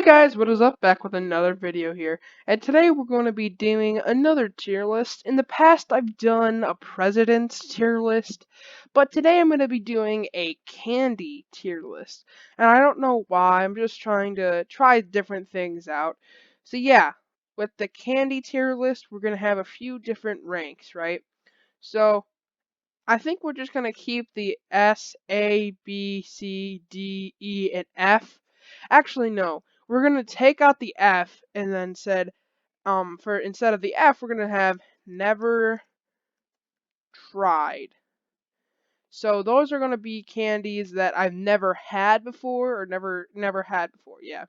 Guys, what is up? Back with another video here. And today we're going to be doing another tier list. In the past I've done a president's tier list, but today I'm going to be doing a candy tier list. And I don't know why, I'm just trying to try different things out. So yeah, with the candy tier list we're going to have a few different ranks, right? So I think we're just going to keep the S, A, B, C, D, E, and F. Actually, no. We're going to take out the F and then said, for instead of the F, we're going to have never tried. So those are going to be candies that I've never had before or never had before. Yeah.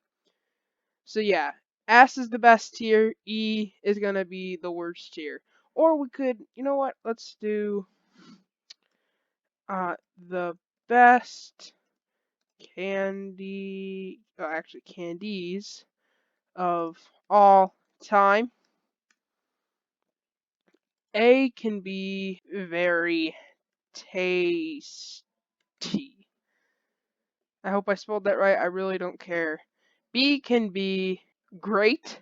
So yeah, S is the best tier, E is going to be the worst tier. Or we could, you know what? Let's do the best candies of all time. A can be very tasty. I hope I spelled that right. I really don't care. B can be great.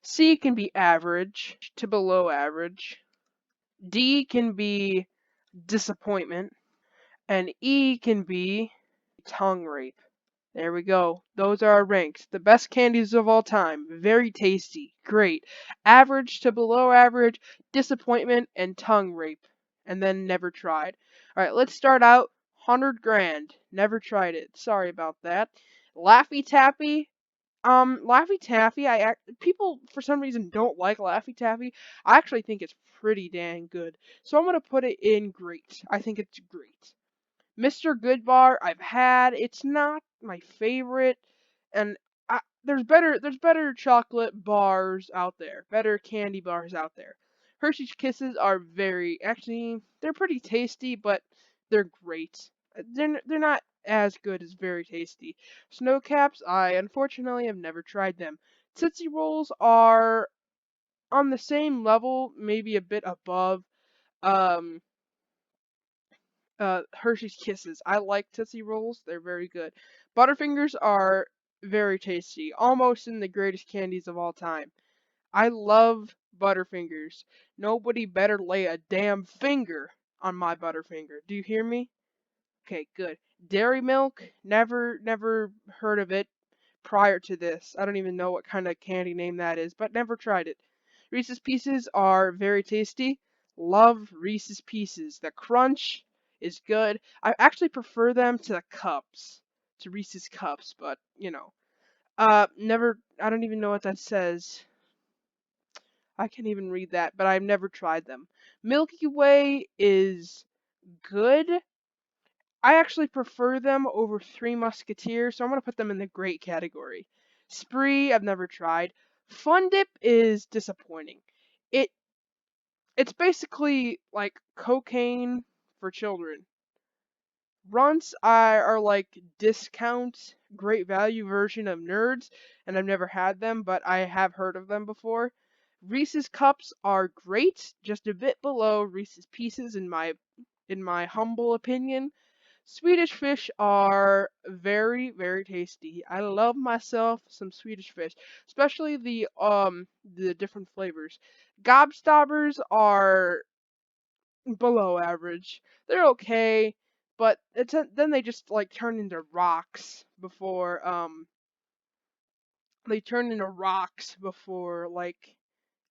C can be average to below average. D can be disappointment. And E can be tongue rape. There we go. Those are our ranks. The best candies of all time. Very tasty. Great. Average to below average. Disappointment and tongue rape. And then never tried. Alright, let's start out. 100 grand. Never tried it. Sorry about that. Laffy Taffy. Laffy Taffy, people for some reason don't like Laffy Taffy. I actually think it's pretty dang good. So I'm gonna put it in great. I think it's great. Mr. Goodbar I've had. It's not my favorite, and there's better chocolate bars out there, better candy bars out there. Hershey's Kisses are they're pretty tasty, but they're great. They're not as good as very tasty. Snow Caps, I unfortunately have never tried them. Tootsie Rolls are on the same level, maybe a bit above. Um, Hershey's Kisses. I like Tootsie Rolls. They're very good. Butterfingers are very tasty, almost in the greatest candies of all time. I love Butterfingers. Nobody better lay a damn finger on my Butterfinger. Do you hear me? Okay, good. Dairy Milk, never heard of it prior to this. I don't even know what kind of candy name that is, but never tried it. Reese's Pieces are very tasty. Love Reese's Pieces. The crunch is good. I actually prefer them to the cups, to Reese's cups, but you know. Never, I don't even know what that says. I can't even read that, but I've never tried them. Milky Way is good. I actually prefer them over Three Musketeers, so I'm going to put them in the great category. Spree, I've never tried. Fun Dip is disappointing. It it's basically like cocaine for children. Runts are like discount, great value version of Nerds, and I've never had them, but I have heard of them before. Reese's Cups are great, just a bit below Reese's Pieces in my humble opinion. Swedish Fish are very tasty. I love myself some Swedish Fish, especially the different flavors. Gobstoppers are below average. They're okay, but then they just like turn into rocks before like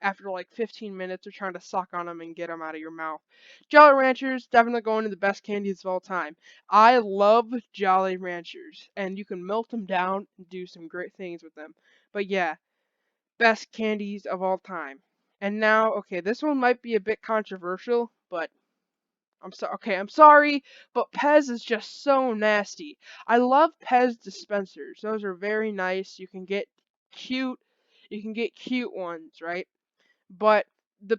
after like 15 minutes of trying to suck on them and get them out of your mouth. Jolly Ranchers definitely going to the best candies of all time. I love Jolly Ranchers, and you can melt them down and do some great things with them. But yeah, best candies of all time. And now, okay, this one might be a bit controversial, but I'm sorry, but Pez is just so nasty. I love Pez dispensers. Those are very nice. Cute, you can get cute ones, right? But the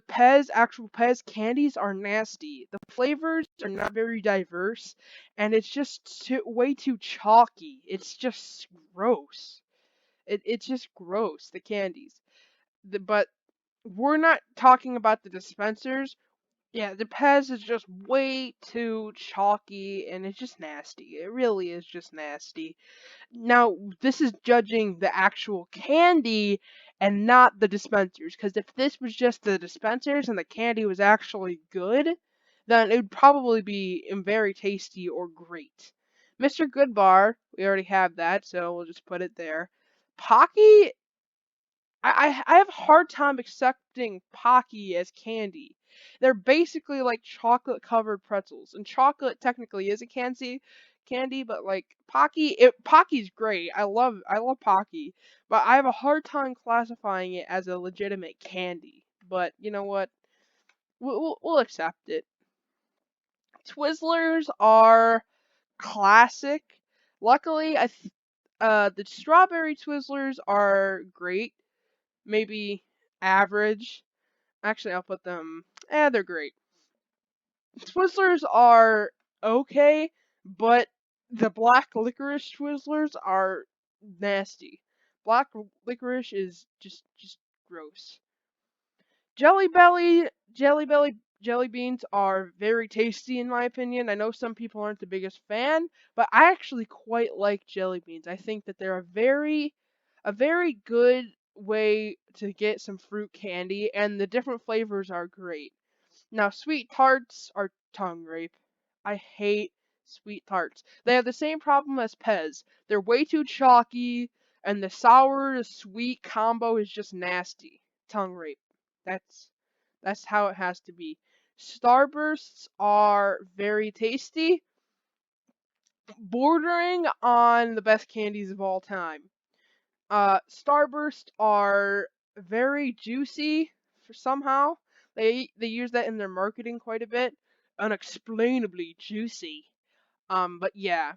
actual Pez candies are nasty. The flavors are not very diverse, and it's just way too chalky. It's just gross. It's just gross, the candies. But we're not talking about the dispensers. Yeah, the Pez is just way too chalky and it's just nasty. It really is just nasty. Now, this is judging the actual candy and not the dispensers, because if this was just the dispensers and the candy was actually good, then it would probably be very tasty or great. Mr. Goodbar, we already have that, so we'll just put it there. Pocky, I have a hard time accepting Pocky as candy. They're basically like chocolate covered pretzels, and chocolate technically is a candy, but like Pocky's great. I love Pocky, but I have a hard time classifying it as a legitimate candy. But you know what? We'll accept it. Twizzlers are classic. Luckily, the strawberry Twizzlers are great, maybe average. Actually, I'll put them. They're great. Twizzlers are okay, but the black licorice Twizzlers are nasty. Black licorice is just gross. Jelly beans are very tasty in my opinion. I know some people aren't the biggest fan, but I actually quite like jelly beans. I think that they're a very good way to get some fruit candy, and the different flavors are great. Now, sweet tarts are tongue rape. I hate sweet tarts. They have the same problem as Pez. They're way too chalky, and the sour to sweet combo is just nasty. Tongue rape. That's that's how it has to be. Starbursts are very tasty, bordering on the best candies of all time. Starburst are very juicy for somehow. They use that in their marketing quite a bit. Unexplainably juicy. But yeah,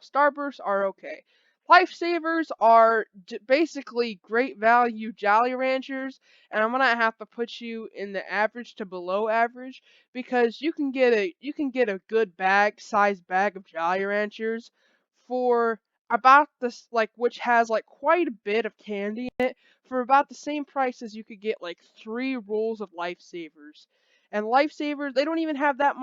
Starbursts are okay. Lifesavers are basically great value Jolly Ranchers, and I'm gonna have to put you in the average to below average because you can get a good size bag of Jolly Ranchers for about this like which has like quite a bit of candy in it for about the same price as you could get like 3 rolls of Lifesavers. And Lifesavers, they don't even have that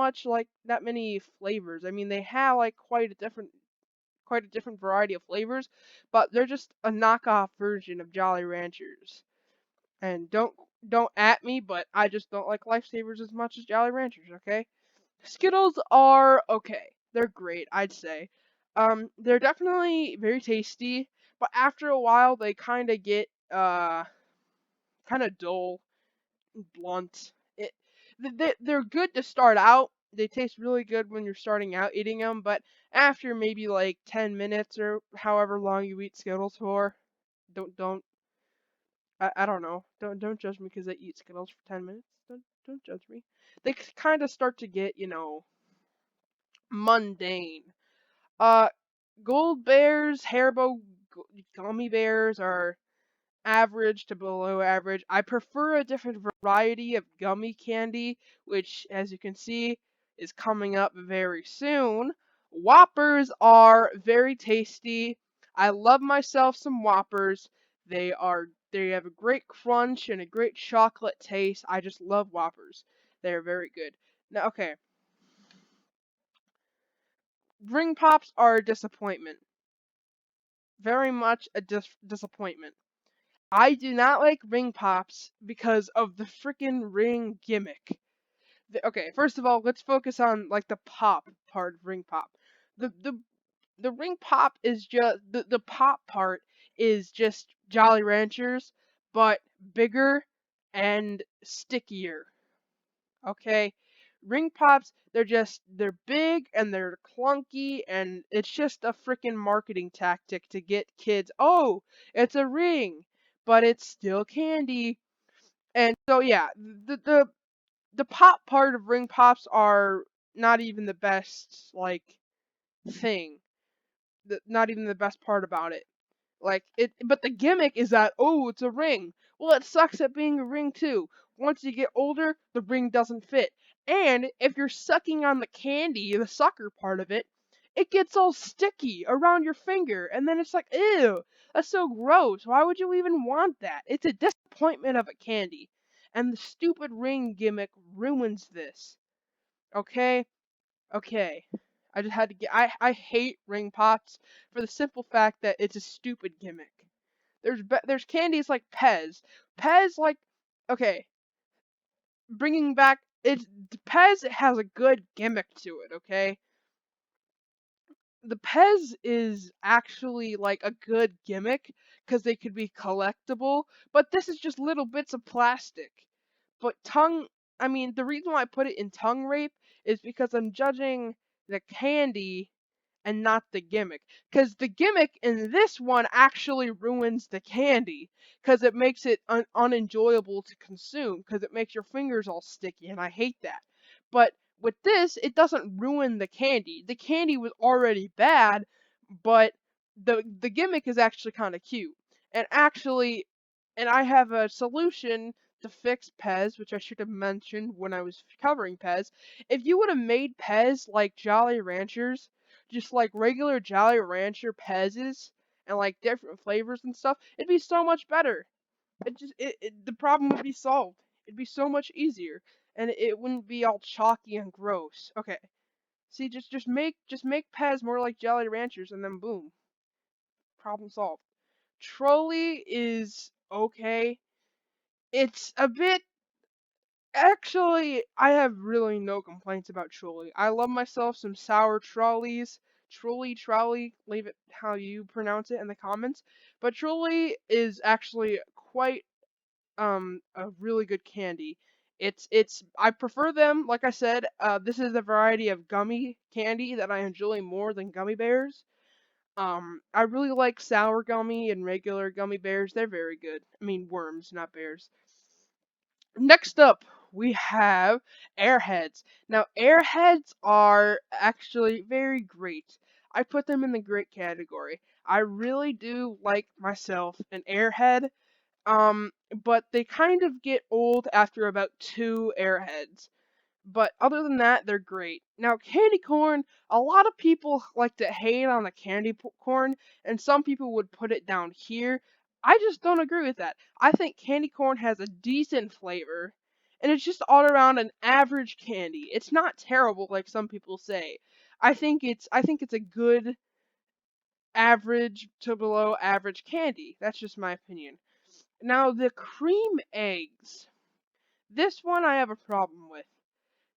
many flavors. I mean, they have like quite a different variety of flavors, but they're just a knockoff version of Jolly Ranchers. And don't at me, but I just don't like Lifesavers as much as Jolly Ranchers, okay? Skittles are okay. They're great, I'd say. They're definitely very tasty, but after a while they kind of get kind of dull, blunt. They're good to start out. They taste really good when you're starting out eating them, but after maybe like 10 minutes or however long you eat Skittles for, don't I don't know. Don't judge me because I eat Skittles for 10 minutes. Don't judge me. They kind of start to get, mundane. Uh Gold Bears, Haribo gummy bears are average to below average. I prefer a different variety of gummy candy, which, as you can see, is coming up very soon. Whoppers are very tasty. I love myself some Whoppers. They have a great crunch and a great chocolate taste. I just love Whoppers. They are very good. Now, okay, ring pops are a disappointment. Very much a disappointment. I do not like ring pops because of the freaking ring gimmick. Okay, first of all, let's focus on like the pop part of ring pop. The ring pop is just the pop part is just Jolly Ranchers, but bigger and stickier. Okay, ring pops they're big and they're clunky and it's just a freaking marketing tactic to get kids. Oh, it's a ring, but it's still candy. And so yeah, the pop part of ring pops are not even the best thing. Not even the best part about it. But the gimmick is that, oh, it's a ring. Well, it sucks at being a ring too. Once you get older, the ring doesn't fit. And if you're sucking on the candy, the sucker part of it, it gets all sticky around your finger. And then it's like, ew, that's so gross. Why would you even want that? It's a disappointment of a candy. and the stupid ring gimmick ruins this. Okay? Okay. I just had to get. I hate ring pops for the simple fact that it's a stupid gimmick. There's candies like Pez. Pez like okay, bringing back it. Pez has a good gimmick to it. Okay, the Pez is actually like a good gimmick because they could be collectible, but this is just little bits of plastic. But I mean, the reason why I put it in tongue rape is because I'm judging the candy and not the gimmick. Because the gimmick in this one actually ruins the candy. Because it makes it unenjoyable to consume. Because it makes your fingers all sticky, and I hate that. But with this, it doesn't ruin the candy. The candy was already bad, but the gimmick is actually kind of cute. And actually, and I have a solution to fix Pez, which I should have mentioned when I was covering Pez. If you would have made Pez like Jolly Ranchers, just like regular Jolly Rancher Pez's and like different flavors and stuff, it'd be so much better. The problem would be solved. It'd be so much easier, and it wouldn't be all chalky and gross. Okay, see, just make Pez more like Jolly Ranchers, and then boom, problem solved. Trolley is okay. It's a bit. Actually, I have really no complaints about Trolley. I love myself some sour trolleys. Trolley, leave it how you pronounce it in the comments. But Trolley is actually quite a really good candy. It's I prefer them, like I said, this is a variety of gummy candy that I enjoy more than gummy bears. I really like sour gummy and regular gummy bears. They're very good. I mean worms, not bears. Next up, we have Airheads. Now, Airheads are actually very great. I put them in the great category. I really do like myself an Airhead, but they kind of get old after about two Airheads. But other than that, they're great. Now, candy corn, a lot of people like to hate on the corn, and some people would put it down here. I just don't agree with that. I think candy corn has a decent flavor, and it's just all around an average candy. It's not terrible like some people say. I think it's a good average to below average candy. That's just my opinion. Now, the cream eggs. This one I have a problem with.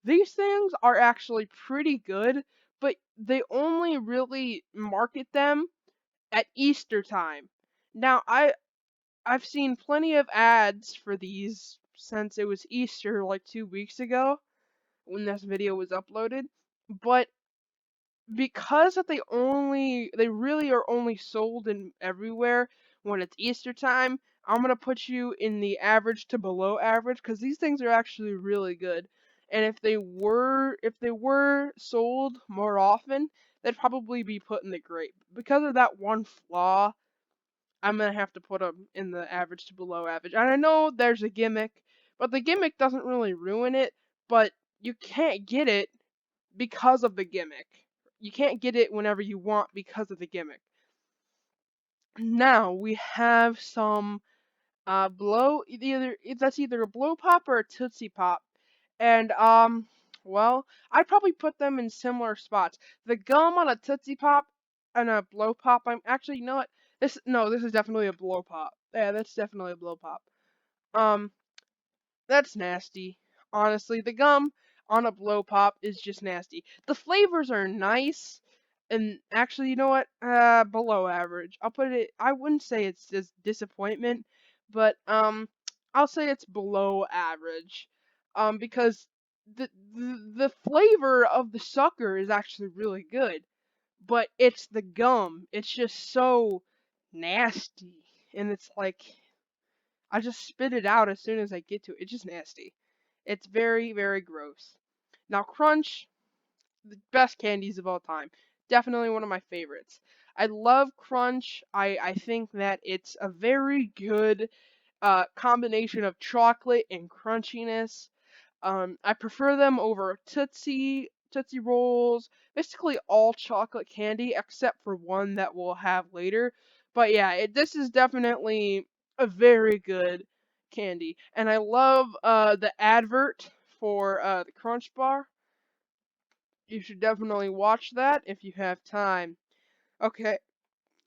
These things are actually pretty good, but they only really market them at Easter time. Now, I've seen plenty of ads for these since it was Easter like 2 weeks ago when this video was uploaded, but because that they really are only sold in everywhere when it's Easter time, I'm gonna put you in the average to below average because these things are actually really good. And if they were sold more often, they'd probably be put in the great. Because of that one flaw, I'm gonna have to put them in the average to below average. And I know there's a gimmick, but the gimmick doesn't really ruin it. But you can't get it because of the gimmick. You can't get it whenever you want because of the gimmick. Now we have some that's either a blow pop or a tootsie pop, and well, I'd probably put them in similar spots. The gum on a tootsie pop and a blow pop. I'm actually, you know what? This is definitely a blow pop. Yeah, that's definitely a blow pop. Um, that's nasty. Honestly, the gum on a blow pop is just nasty. The flavors are nice, and actually, you know what? Below average. I wouldn't say it's just disappointment, but I'll say it's below average. Because the flavor of the sucker is actually really good, but it's the gum. It's just so nasty, and it's like I just spit it out as soon as I get to it. It's just nasty. It's very, very gross. Now, Crunch, the best candies of all time. Definitely one of my favorites. I love Crunch. I think that it's a very good combination of chocolate and crunchiness. I prefer them over Tootsie Rolls, basically all chocolate candy except for one that we'll have later. But yeah, this is definitely a very good candy. And I love the advert for the Crunch Bar. You should definitely watch that if you have time. Okay,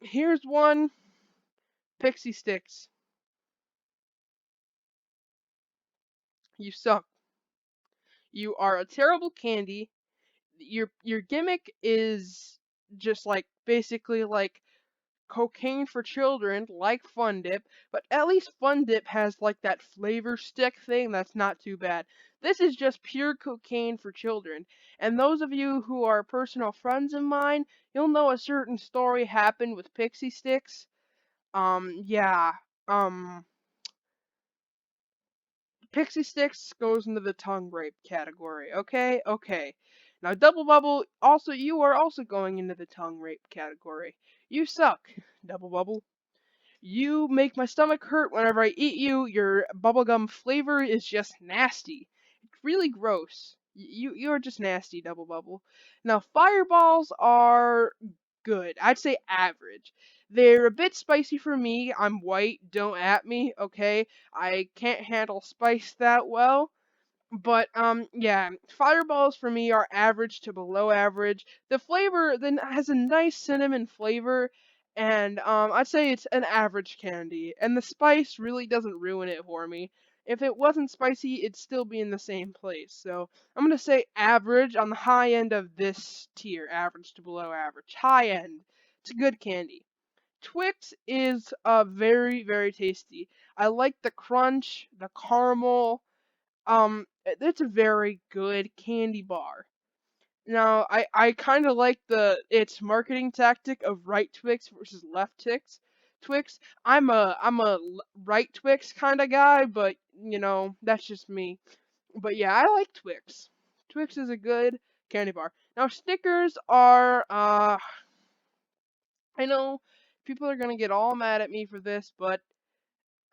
here's one. Pixy Stix. You suck. You are a terrible candy. Your gimmick is just like basically like cocaine for children, like Fun Dip, but at least Fun Dip has like that flavor stick thing that's not too bad. This is just pure cocaine for children. And those of you who are personal friends of mine, you'll know a certain story happened with Pixie Stix. Yeah. Um, Pixie Stix goes into the tongue rape category. Okay, okay. Now Double Bubble, also you are also going into the tongue rape category. You suck, Double Bubble. You make my stomach hurt whenever I eat you. Your bubblegum flavor is just nasty. It's really gross. You're just nasty, Double Bubble. Now fireballs are good. I'd say average. They're a bit spicy for me. I'm white, don't at me, okay? I can't handle spice that well. But yeah, fireballs for me are average to below average. The flavor then has a nice cinnamon flavor, and I'd say it's an average candy. And the spice really doesn't ruin it for me. If it wasn't spicy, it'd still be in the same place. So I'm gonna say average on the high end of this tier, average to below average. High end. It's a good candy. Twix is very, very tasty. I like the crunch, the caramel, it's a very good candy bar. Now, I kind of like its marketing tactic of right Twix versus left Twix. I'm a right Twix kind of guy, but that's just me. But yeah, I like Twix. Twix is a good candy bar. Now, Snickers are I know people are gonna get all mad at me for this, but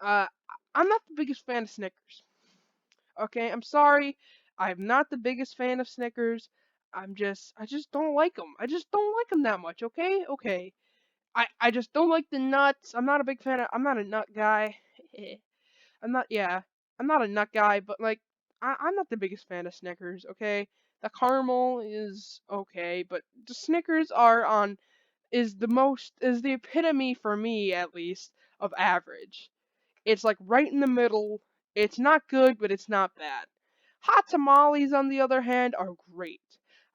uh, I'm not the biggest fan of Snickers. Okay, I'm sorry. I'm not the biggest fan of Snickers. I just don't like them. I just don't like them that much. Okay, okay. I just don't like the nuts. I'm not a big fan of. I'm not a nut guy. I'm not. Yeah, I'm not a nut guy. But like, I'm not the biggest fan of Snickers. Okay, the caramel is okay, but the Snickers are on is the epitome for me at least of average. It's like right in the middle. It's not good, but it's not bad. Hot tamales, on the other hand, are great.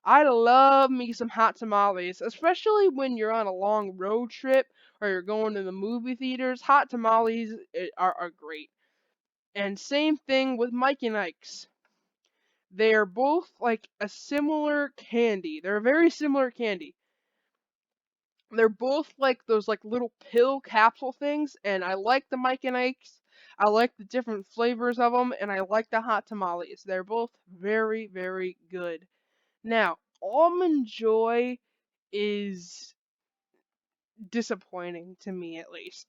I love me some hot tamales, especially when you're on a long road trip or you're going to the movie theaters. Hot tamales are great. And same thing with Mike and Ike's. They're both like a similar candy. They're a very similar candy. They're both like those like little pill capsule things, and I like the Mike and Ike's. I like the different flavors of them, and I like the hot tamales. They're both very, very good. Now, Almond Joy is disappointing to me, at least.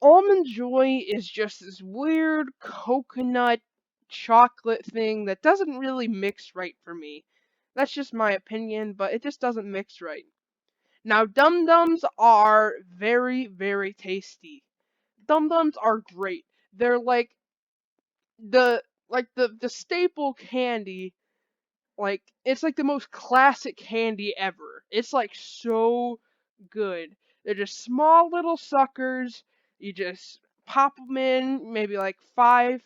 Almond Joy is just this weird coconut chocolate thing that doesn't really mix right for me. That's just my opinion, but it just doesn't mix right. Now, Dum Dums are very, very tasty. Dum Dums are great. They're like the staple candy. Like it's like the most classic candy ever. It's like so good. They're just small little suckers. You just pop them in, maybe like 5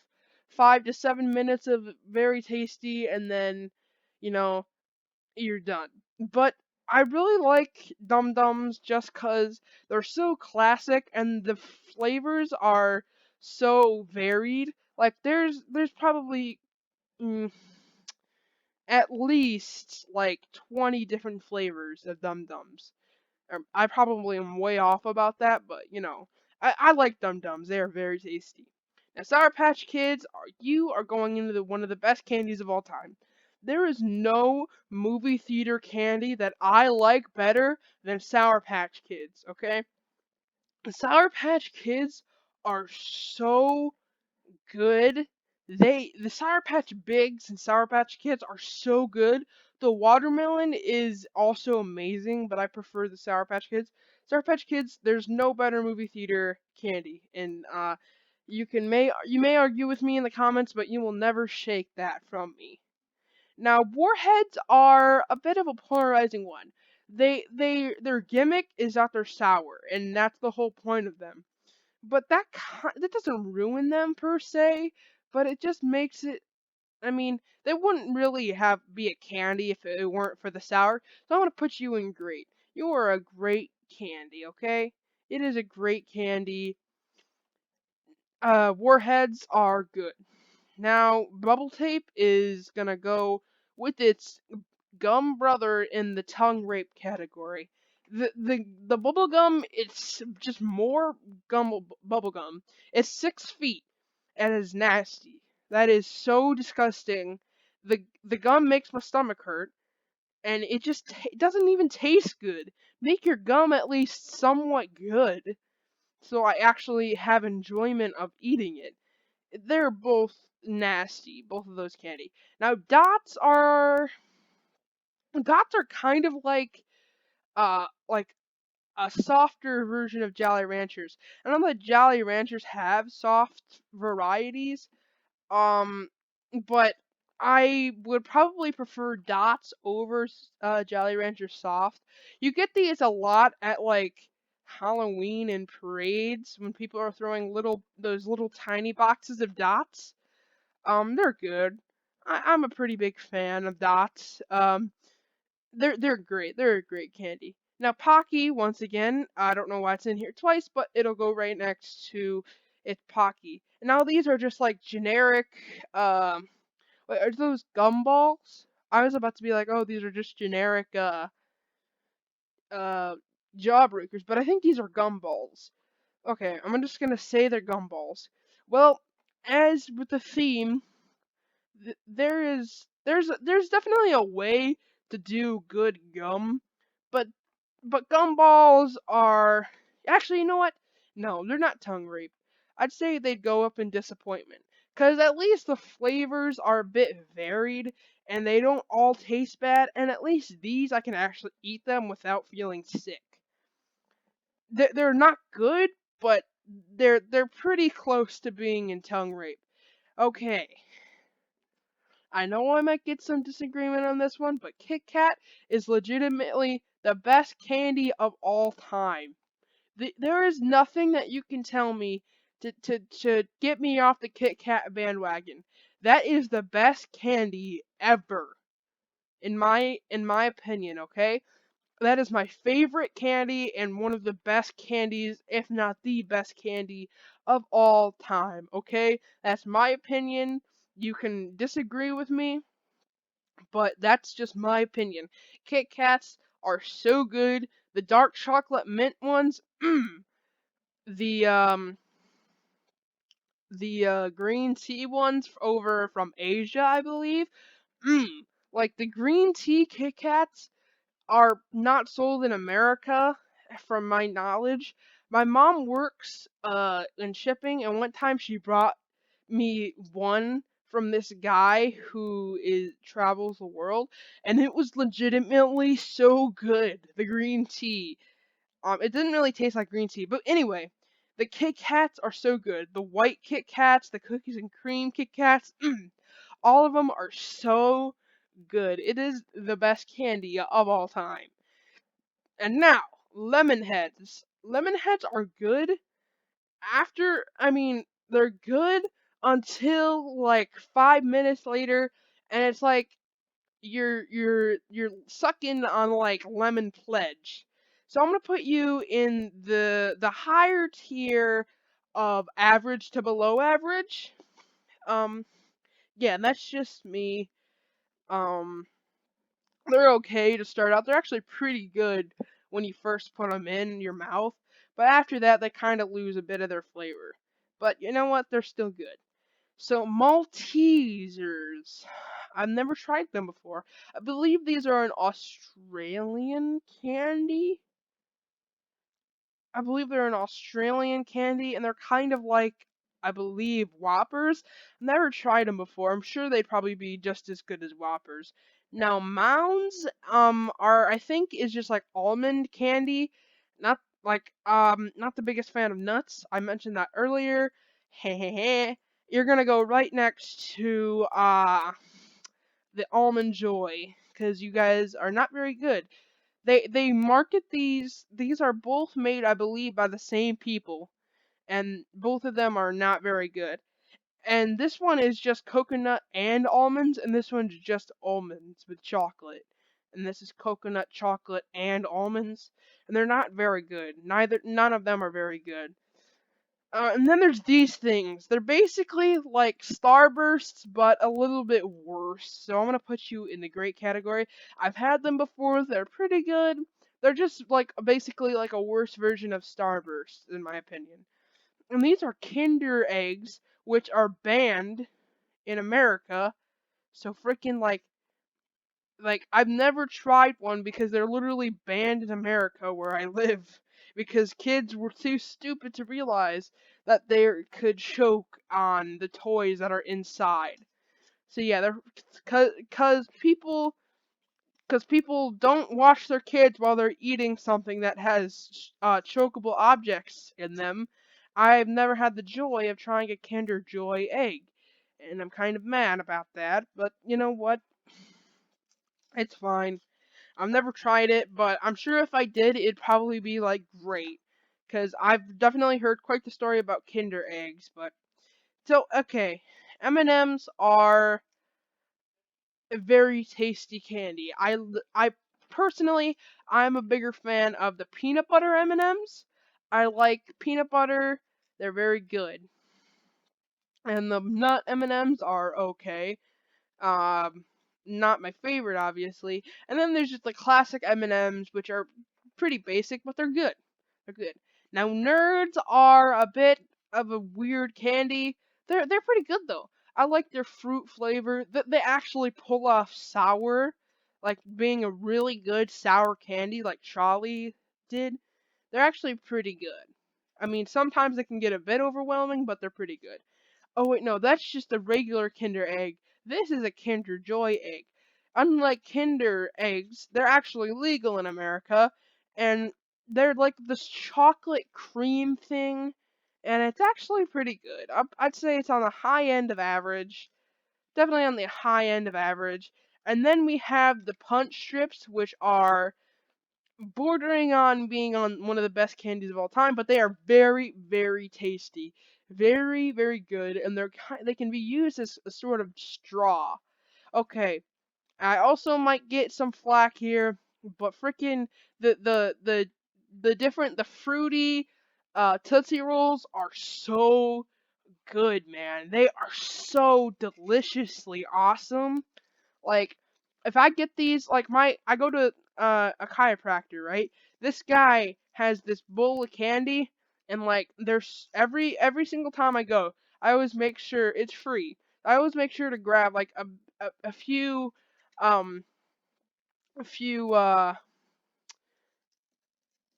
to 7 minutes of very tasty, and then you know you're done. But I really like Dum Dums just 'cause they're so classic and the flavors are so varied. Like there's probably mm, at least like 20 different flavors of Dum Dums. I probably am way off about that, but I like Dum Dums. They are very tasty. Now, Sour Patch Kids, you are going into one of the best candies of all time. There is no movie theater candy that I like better than Sour Patch Kids, okay? The Sour Patch Kids are so good. The Sour Patch Bigs and Sour Patch Kids are so good. The watermelon is also amazing, but I prefer the Sour Patch Kids. Sour Patch Kids, there's no better movie theater candy, and You may argue with me in the comments, but you will never shake that from me. Now, Warheads are a bit of a polarizing one. Their gimmick is that they're sour, and that's the whole point of them. But that doesn't ruin them per se, but it just makes it. I mean, they wouldn't really be a candy if it weren't for the sour. So I'm gonna put you in great. You are a great candy, okay? It is a great candy. Warheads are good. Now, bubble tape is gonna go with its gum brother in the tongue rape category. The bubble gum, it's just more bubble gum. It's 6 feet and is nasty. That is so disgusting. The gum makes my stomach hurt, and it doesn't even taste good. Make your gum at least somewhat good, so I actually have enjoyment of eating it. They're both nasty, both of those candy. Now dots are kind of like a softer version of Jolly Ranchers. I know that Jolly Ranchers have soft varieties, um, but I would probably prefer dots over Jolly Rancher soft. You get these a lot at like Halloween and parades when people are throwing those little tiny boxes of dots. They're good. I'm a pretty big fan of dots. They're great. They're a great candy. Now Pocky, once again, I don't know why it's in here twice, but it'll go right next to it's Pocky. Now these are just like generic. Wait, are those gumballs? I was about to be like, oh, these are just generic uh jawbreakers, but I think these are gumballs. Okay, I'm just gonna say they're gumballs. Well, as with the theme, there's definitely a way to do good gum, but gumballs are actually, you know what? No, they're not tongue rape. I'd say they'd go up in disappointment, cause at least the flavors are a bit varied and they don't all taste bad, and at least these I can actually eat them without feeling sick. They're not good, but they're pretty close to being in tongue rape. Okay, I know I might get some disagreement on this one, but Kit Kat is legitimately the best candy of all time. There is nothing that you can tell me to get me off the Kit Kat bandwagon. That is the best candy ever, in my opinion. Okay, that is my favorite candy and one of the best candies, if not the best candy of all time. Okay, that's my opinion. You can disagree with me, but that's just my opinion. Kit Kats are so good. The dark chocolate mint ones, the green tea ones over from Asia, I believe. Mmm. Like the green tea Kit Kats are not sold in America, from my knowledge. My mom works in shipping, and one time she brought me one from this guy who is travels the world, and it was legitimately so good. The green tea. It didn't really taste like green tea, but anyway, the Kit Kats are so good. The white Kit Kats, the cookies and cream Kit Kats, all of them are so good. It is the best candy of all time. And now, lemon heads. Lemon heads are good I mean, they're good until like 5 minutes later, and it's like you're sucking on like lemon pledge. So I'm gonna put you in the higher tier of average to below average. Um, yeah, that's just me. Um, they're okay to start out. They're actually pretty good when you first put them in your mouth, but after that they kind of lose a bit of their flavor. But you know what? They're still good. So Maltesers. I've never tried them before. I believe these are an Australian candy. I believe they're an Australian candy, and they're kind of like, I believe, Whoppers. Never tried them before. I'm sure they'd probably be just as good as Whoppers. Now, Mounds, I think is just like almond candy. Not the biggest fan of nuts. I mentioned that earlier. you're gonna go right next to the Almond Joy, because you guys are not very good. They market these. These are both made, I believe, by the same people, and both of them are not very good. And this one is just coconut and almonds, and this one's just almonds with chocolate. And this is coconut, chocolate, and almonds, and they're not very good. None of them are very good. And then there's these things. They're basically like Starbursts, but a little bit worse. So I'm gonna put you in the great category. I've had them before. They're pretty good. They're just like basically like a worse version of Starbursts, in my opinion. And these are Kinder eggs, which are banned in America. So freaking like I've never tried one because they're literally banned in America where I live because kids were too stupid to realize that they could choke on the toys that are inside. So yeah, they're cuz people don't watch their kids while they're eating something that has chokeable objects in them. I've never had the joy of trying a Kinder Joy egg, and I'm kind of mad about that, but you know what? It's fine. I've never tried it, but I'm sure if I did, it'd probably be like great. Because I've definitely heard quite the story about Kinder eggs. But so okay, M&Ms are a very tasty candy. I personally, I'm a bigger fan of the peanut butter M&Ms. I like peanut butter. They're very good. And the nut M&Ms are okay. Um, Not my favorite, obviously. And then there's just the classic M&Ms, which are pretty basic, but they're good. They're good. Now, nerds are a bit of a weird candy. They're pretty good though. I like their fruit flavor. They actually pull off sour, like being a really good sour candy, like Charlie did. They're actually pretty good. I mean, sometimes it can get a bit overwhelming, but they're pretty good. Oh wait, no, that's just a regular Kinder egg. This is a Kinder Joy egg. Unlike Kinder eggs, they're actually legal in America, and they're like this chocolate cream thing, and it's actually pretty good. I'd say it's on the high end of average, definitely on the high end of average. And then we have the punch strips, which are bordering on being on one of the best candies of all time, but they are very, very tasty, very, very good, and they can be used as a sort of straw. Okay, I also might get some flack here, but freaking the fruity Tootsie Rolls are so good, man. They are so deliciously awesome. Like, if I get these, like I go to a chiropractor, right? This guy has this bowl of candy, and like, there's every single time I go, I always make sure it's free. I always make sure to grab like a few, um, a few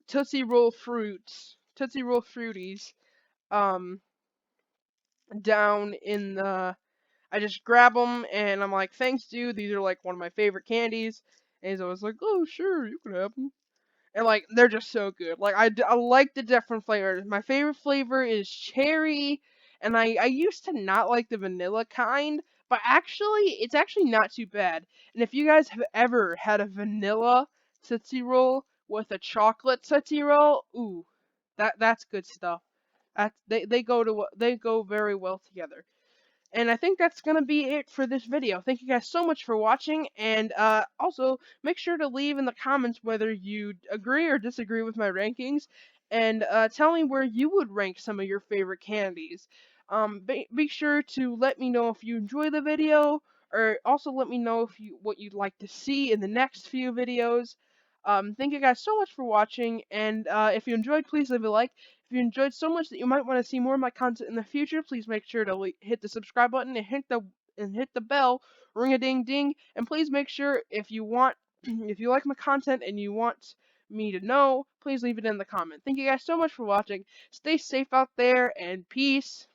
Tootsie Roll fruities, um, down in the I just grab them and I'm like, thanks, dude. These are like one of my favorite candies. And he's always like, oh, sure, you can have them. And like, they're just so good. Like, I like the different flavors. My favorite flavor is cherry. And I used to not like the vanilla kind. But actually, it's actually not too bad. And if you guys have ever had a vanilla Tootsie Roll with a chocolate Tootsie Roll, ooh, that's good stuff. They go very well together. And I think that's going to be it for this video. Thank you guys so much for watching, and also make sure to leave in the comments whether you agree or disagree with my rankings, and tell me where you would rank some of your favorite candies. Be sure to let me know if you enjoy the video, or also let me know if what you'd like to see in the next few videos. Thank you guys so much for watching, and if you enjoyed, please leave a like. If you enjoyed so much that you might want to see more of my content in the future, please make sure to hit the subscribe button and hit the bell, ring a ding ding, and please make sure if you want if you like my content and you want me to know, please leave it in the comment. Thank you guys so much for watching. Stay safe out there and peace.